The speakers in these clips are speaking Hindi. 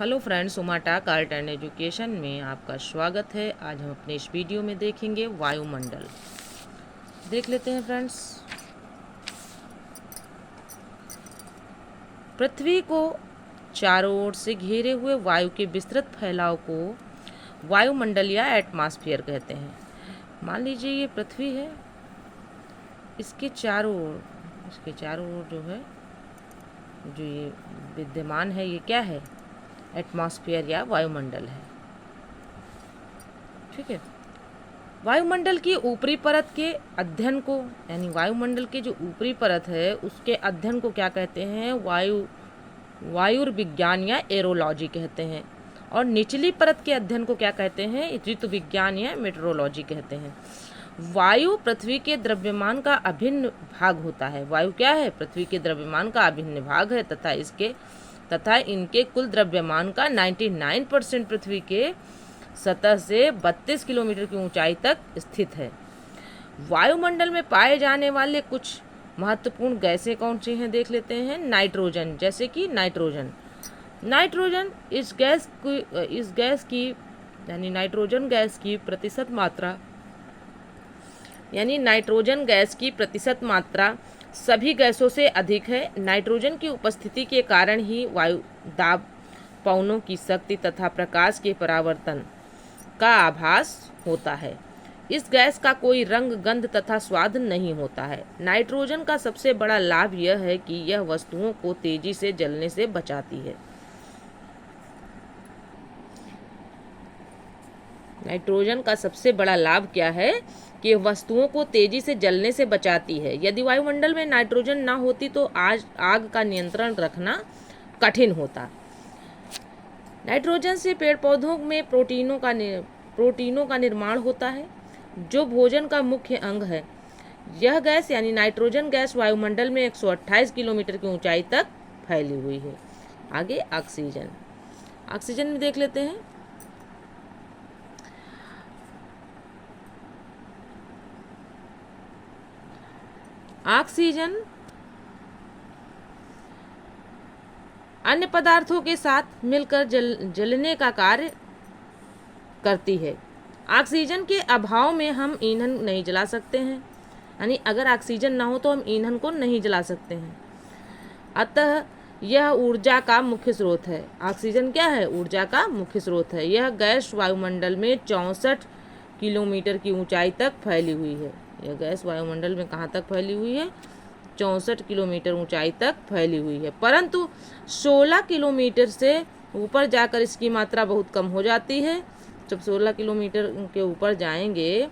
हेलो फ्रेंड्स, उमाटाक आर्ट एंड एजुकेशन में आपका स्वागत है। आज हम अपने इस वीडियो में देखेंगे वायुमंडल। देख लेते हैं फ्रेंड्स। पृथ्वी को चारों ओर से घेरे हुए वायु के विस्तृत फैलाव को वायुमंडल या एटमॉस्फेयर कहते हैं। मान लीजिए ये पृथ्वी है, इसके चारों ओर जो ये विद्यमान है, ये क्या है? एटमॉस्फेयर या वायुमंडल है। ठीक है। वायुमंडल की ऊपरी परत के अध्ययन को, यानी वायुमंडल के जो ऊपरी परत है उसके अध्ययन को क्या कहते हैं? वायुर्विज्ञान या एरोलॉजी कहते हैं। और निचली परत के अध्ययन को क्या कहते हैं? ऋतु विज्ञान या मेट्रोलॉजी कहते हैं। वायु पृथ्वी के द्रव्यमान का अभिन्न भाग होता है। वायु क्या है? पृथ्वी के द्रव्यमान का अभिन्न भाग है तथा इनके कुल द्रव्यमान का 99% पृथ्वी के सतह से 32 किलोमीटर की ऊंचाई तक स्थित है। वायुमंडल में पाए जाने वाले कुछ महत्वपूर्ण गैसें कौन सी हैं देख लेते हैं। नाइट्रोजन, जैसे कि नाइट्रोजन इस गैस की यानी नाइट्रोजन गैस की प्रतिशत मात्रा सभी गैसों से अधिक है। नाइट्रोजन की उपस्थिति के कारण ही वायु दाब, पवनों की शक्ति तथा प्रकाश के परावर्तन का आभास होता है। इस गैस का कोई रंग, गंध तथा स्वाद नहीं होता है। नाइट्रोजन का सबसे बड़ा लाभ यह है कि यह वस्तुओं को तेजी से जलने से बचाती है। नाइट्रोजन का सबसे बड़ा लाभ क्या है? कि वस्तुओं को तेजी से जलने से बचाती है। यदि वायुमंडल में नाइट्रोजन ना होती तो आग का नियंत्रण रखना कठिन होता। नाइट्रोजन से पेड़ पौधों में प्रोटीनों का निर्माण होता है, जो भोजन का मुख्य अंग है। यह गैस यानी नाइट्रोजन गैस वायुमंडल में 128 किलोमीटर की ऊंचाई तक फैली हुई है। आगे ऑक्सीजन में देख लेते हैं। ऑक्सीजन अन्य पदार्थों के साथ मिलकर जलने का कार्य करती है। ऑक्सीजन के अभाव में हम ईंधन नहीं जला सकते हैं, यानी अगर ऑक्सीजन ना हो तो हम ईंधन को नहीं जला सकते हैं। अतः यह ऊर्जा का मुख्य स्रोत है। ऑक्सीजन क्या है? ऊर्जा का मुख्य स्रोत है। यह गैस वायुमंडल में 64 किलोमीटर की ऊंचाई तक फैली हुई है। यह गैस वायुमंडल में कहाँ तक फैली हुई है? 64 किलोमीटर ऊंचाई तक फैली हुई है। परंतु 16 किलोमीटर से ऊपर जाकर इसकी मात्रा बहुत कम हो जाती है। जब 16 किलोमीटर के ऊपर जाएंगे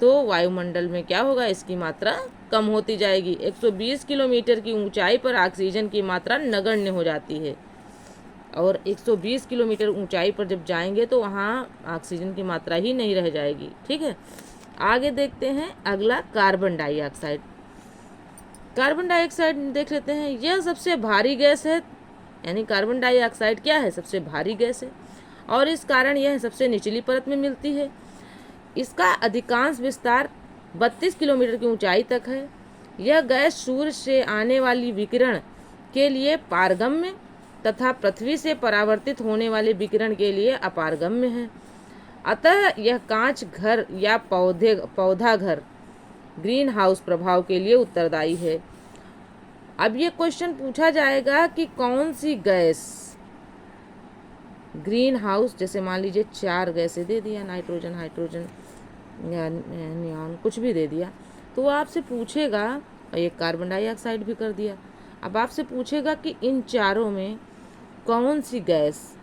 तो वायुमंडल में क्या होगा? इसकी मात्रा कम होती जाएगी। 120 किलोमीटर की ऊंचाई पर ऑक्सीजन की मात्रा नगण्य हो जाती है। और 120 किलोमीटर ऊंचाई पर जब जाएंगे तो वहाँ ऑक्सीजन की मात्रा ही नहीं रह जाएगी। ठीक है। आगे देखते हैं अगला कार्बन डाइऑक्साइड। कार्बन डाइऑक्साइड देख लेते हैं। यह सबसे भारी गैस है, यानी कार्बन डाइऑक्साइड क्या है? सबसे भारी गैस है और इस कारण यह सबसे निचली परत में मिलती है। इसका अधिकांश विस्तार 32 किलोमीटर की ऊंचाई तक है। यह गैस सूर्य से आने वाली विकिरण के लिए पारगम्य तथा पृथ्वी से परावर्तित होने वाले विकिरण के लिए अपारगम्य है। अतः यह कांच घर या पौधा घर ग्रीन हाउस प्रभाव के लिए उत्तरदायी है। अब ये क्वेश्चन पूछा जाएगा कि कौन सी गैस ग्रीन हाउस, जैसे मान लीजिए 4 गैसें दे दिया, नाइट्रोजन, हाइड्रोजन या नियॉन, कुछ भी दे दिया, तो वो आपसे पूछेगा, और ये कार्बन डाइऑक्साइड भी कर दिया, अब आपसे पूछेगा कि इन चारों में कौन सी गैस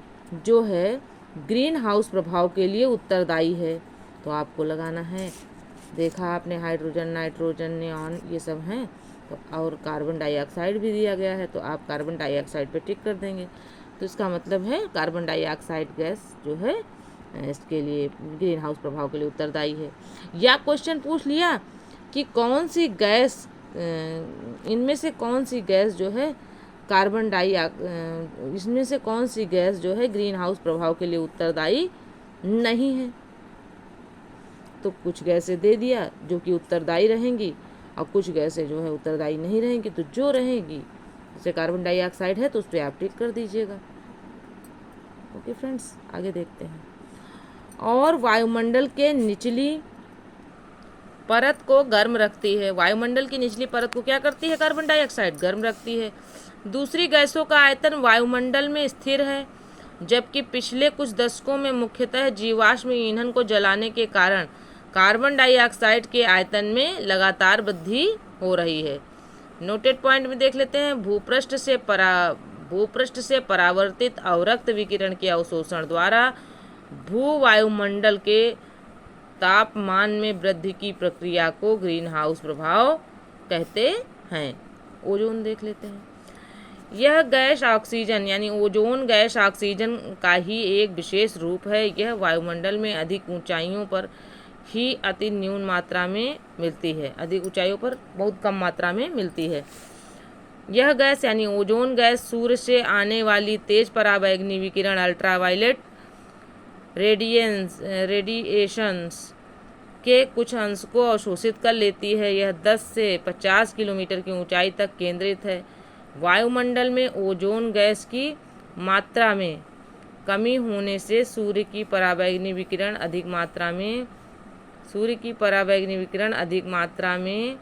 जो है ग्रीन हाउस प्रभाव के लिए उत्तरदायी है। तो आपको लगाना है, देखा आपने, हाइड्रोजन, नाइट्रोजन, नियॉन ये सब हैं, तो और कार्बन डाइऑक्साइड भी दिया गया है, तो आप कार्बन डाइऑक्साइड पे टिक कर देंगे। तो इसका मतलब है कार्बन डाइऑक्साइड गैस जो है इसके लिए ग्रीन हाउस प्रभाव के लिए उत्तरदायी है। या क्वेश्चन पूछ लिया कि कौन सी गैस, इनमें से कौन सी गैस जो है इसमें से कौन सी गैस जो है ग्रीन हाउस प्रभाव के लिए उत्तरदायी नहीं है। तो कुछ गैसें दे दिया जो कि उत्तरदायी रहेंगी और कुछ गैसें जो है उत्तरदायी नहीं रहेंगी। तो जो रहेगी, जैसे कार्बन डाइऑक्साइड है तो उस पर आप टिक कर दीजिएगा। ओके फ्रेंड्स, आगे देखते हैं। और वायुमंडल के निचली परत को गर्म रखती है। वायुमंडल की निचली परत को क्या करती है? कार्बन डाइऑक्साइड गर्म रखती है। दूसरी गैसों का आयतन वायुमंडल में स्थिर है, जबकि पिछले कुछ दशकों में मुख्यतः जीवाश्म ईंधन को जलाने के कारण कार्बन डाइऑक्साइड के आयतन में लगातार वृद्धि हो रही है। नोटेड पॉइंट में देख लेते हैं। भूपृष्ठ से परावर्तित अवरक्त विकिरण के अवशोषण द्वारा भू वायुमंडल के तापमान में वृद्धि की प्रक्रिया को ग्रीन हाउस प्रभाव कहते हैं। ओजोन देख लेते हैं। यह गैस ऑक्सीजन यानी ओजोन गैस ऑक्सीजन का ही एक विशेष रूप है। यह वायुमंडल में अधिक ऊंचाइयों पर ही अति न्यून मात्रा में मिलती है, अधिक ऊंचाइयों पर बहुत कम मात्रा में मिलती है। यह गैस यानी ओजोन गैस सूर्य से आने वाली तेज पराबैंगनी विकिरण अल्ट्रावायलेट रेडिएशंस के कुछ अंश को अवशोषित कर लेती है। यह 10 से 50 किलोमीटर की ऊंचाई तक केंद्रित है। वायुमंडल में ओजोन गैस की मात्रा में कमी होने से सूर्य की पराबैंगनी विकिरण अधिक मात्रा में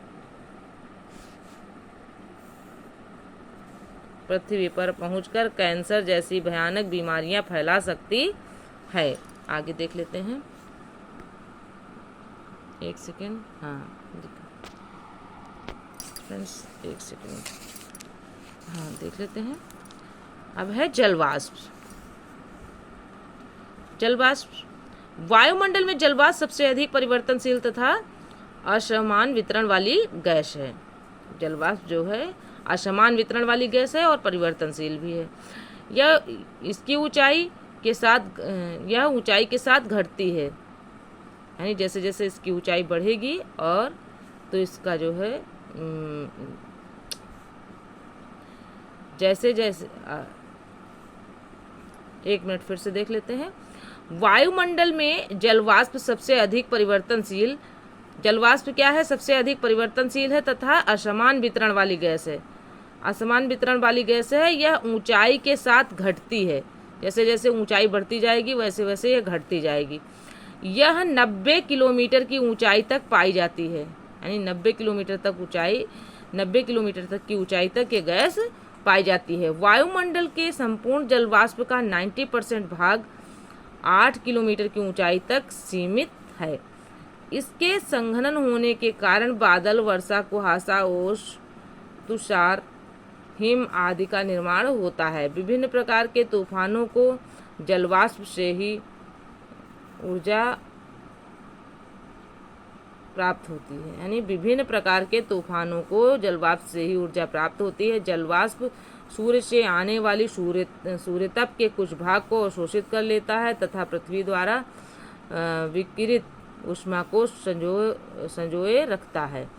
पृथ्वी पर पहुंचकर कैंसर जैसी भयानक बीमारियां फैला सकती है। आगे देख लेते हैं। एक सेकेंड, हाँ फ्रेंड्स, एक सेकेंड, हाँ देख लेते हैं। अब है जलवाष्प। वायुमंडल में जलवाष्प सबसे अधिक परिवर्तनशील तथा असमान वितरण वाली गैस है। जलवाष्प जो है असमान वितरण वाली गैस है और परिवर्तनशील भी है। यह ऊंचाई के साथ घटती है, यानी जैसे जैसे इसकी ऊंचाई बढ़ेगी और तो इसका जो है जैसे जैसे एक मिनट फिर से देख लेते हैं। वायुमंडल में जलवाष्प सबसे अधिक परिवर्तनशील सबसे अधिक परिवर्तनशील है तथा असमान वितरण वाली गैस है। असमान वितरण वाली गैस है। यह ऊंचाई के साथ घटती है, जैसे जैसे ऊंचाई बढ़ती जाएगी वैसे वैसे यह घटती जाएगी। यह 90 किलोमीटर की ऊंचाई तक पाई जाती है, यानी 90 किलोमीटर तक की ऊंचाई तक ये गैस पाई जाती है। वायुमंडल के संपूर्ण जलवाष्प का 90% भाग 8 किलोमीटर की ऊंचाई तक सीमित है। इसके संघनन होने के कारण बादल, वर्षा, कुहासा, ओस, तुषार, हिम आदि का निर्माण होता है। विभिन्न प्रकार के तूफानों को जलवाष्प से ही ऊर्जा प्राप्त होती है, यानी विभिन्न प्रकार के तूफानों को जलवाष्प से ही ऊर्जा प्राप्त होती है। जलवाष्प सूर्य से आने वाली सूर्यताप के कुछ भाग को अवशोषित कर लेता है तथा पृथ्वी द्वारा विकिरित ऊष्मा को संजोए रखता है।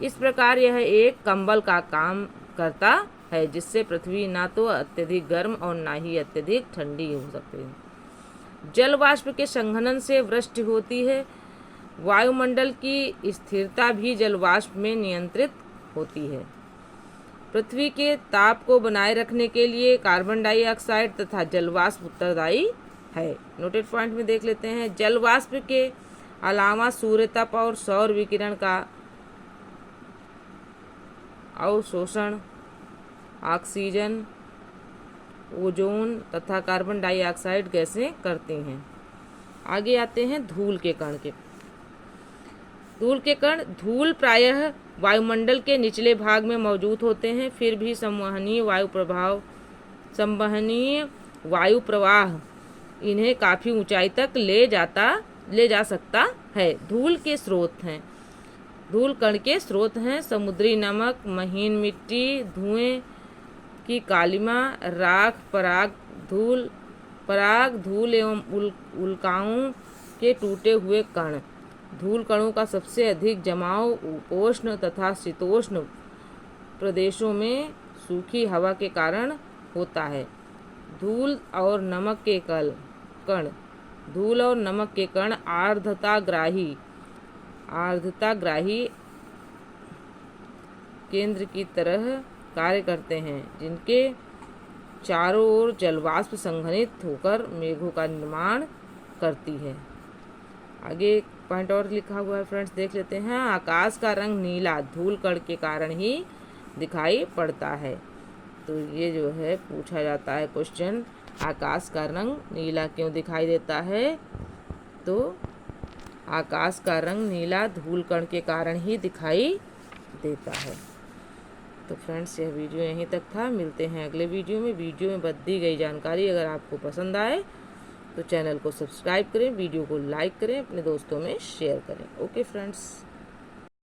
इस प्रकार यह एक कंबल का काम करता है, जिससे पृथ्वी ना तो अत्यधिक गर्म और ना ही अत्यधिक ठंडी हो सकती है। जलवाष्प के संघनन से वृष्टि होती है। वायुमंडल की स्थिरता भी जलवाष्प में नियंत्रित होती है। पृथ्वी के ताप को बनाए रखने के लिए कार्बन डाइऑक्साइड तथा जलवाष्प उत्तरदायी है। नोटेड पॉइंट में देख लेते हैं। जलवाष्प के अलावा सूर्यताप और सौर विकिरण का अवशोषण ऑक्सीजन, ओजोन तथा कार्बन डाइऑक्साइड गैसें करती हैं। आगे आते हैं धूल के कण के। धूल प्रायः वायुमंडल के निचले भाग में मौजूद होते हैं, फिर भी संवहनीय वायु प्रवाह इन्हें काफ़ी ऊंचाई तक ले जा सकता है। धूल कण के स्रोत हैं समुद्री नमक, महीन मिट्टी, धुएं की कालिमा, राख, पराग धूल एवं उल्काओं के टूटे हुए कण। धूल कणों का सबसे अधिक जमाव उपोष्ण तथा शीतोष्ण प्रदेशों में सूखी हवा के कारण होता है। धूल और नमक के कण आर्द्रताग्राही केंद्र की तरह कार्य करते हैं, जिनके चारों ओर जलवाष्प संघनित होकर मेघों का निर्माण करती है। आगे एक पॉइंट और लिखा हुआ है फ्रेंड्स, देख लेते हैं। आकाश का रंग नीला धूल कण के कारण ही दिखाई पड़ता है। तो ये जो है पूछा जाता है क्वेश्चन, आकाश का रंग नीला क्यों दिखाई देता है? तो आकाश का रंग नीला धूल कण के कारण ही दिखाई देता है। तो फ्रेंड्स यह वीडियो यहीं तक था, मिलते हैं अगले वीडियो में। वीडियो में दी गई जानकारी अगर आपको पसंद आए तो चैनल को सब्सक्राइब करें, वीडियो को लाइक करें, अपने दोस्तों में शेयर करें। Okay friends.